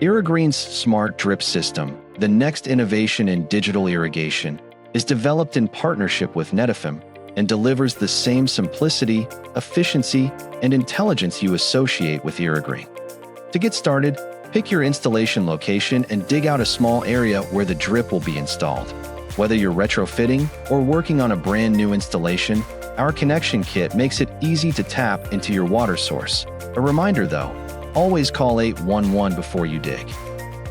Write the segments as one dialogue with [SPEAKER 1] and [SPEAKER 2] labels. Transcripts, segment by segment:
[SPEAKER 1] Irrigreen's Smart Drip System, the next innovation in digital irrigation, is developed in partnership with Netafim and delivers the same simplicity, efficiency, and intelligence you associate with Irrigreen. To get started, pick your installation location and dig out a small area where the drip will be installed. Whether you're retrofitting or working on a brand new installation, our connection kit makes it easy to tap into your water source. A reminder though, always call 811 before you dig.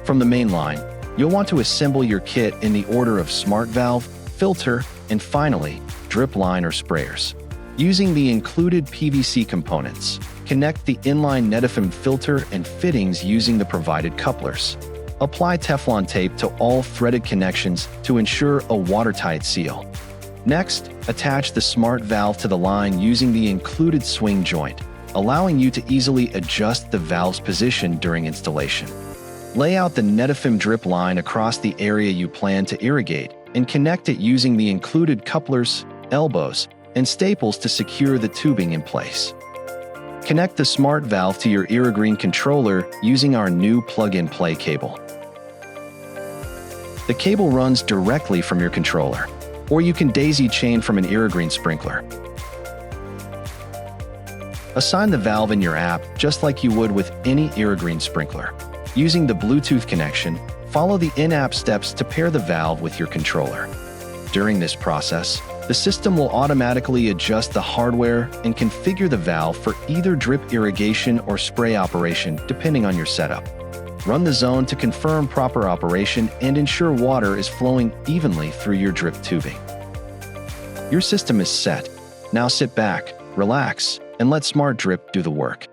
[SPEAKER 1] From the main line, you'll want to assemble your kit in the order of smart valve, filter, and finally, drip line or sprayers. Using the included PVC components, connect the inline Netafim filter and fittings using the provided couplers. Apply Teflon tape to all threaded connections to ensure a watertight seal. Next, attach the smart valve to the line using the included swing joint, allowing you to easily adjust the valve's position during installation. Lay out the Netafim drip line across the area you plan to irrigate and connect it using the included couplers, elbows, and staples to secure the tubing in place. Connect the smart valve to your Irrigreen controller using our new plug-and-play cable. The cable runs directly from your controller, or you can daisy chain from an Irrigreen sprinkler. Assign the valve in your app just like you would with any Irrigreen sprinkler. Using the Bluetooth connection, follow the in-app steps to pair the valve with your controller. During this process, the system will automatically adjust the hardware and configure the valve for either drip irrigation or spray operation depending on your setup. Run the zone to confirm proper operation and ensure water is flowing evenly through your drip tubing. Your system is set. Now sit back, relax, and let Smart Drip do the work.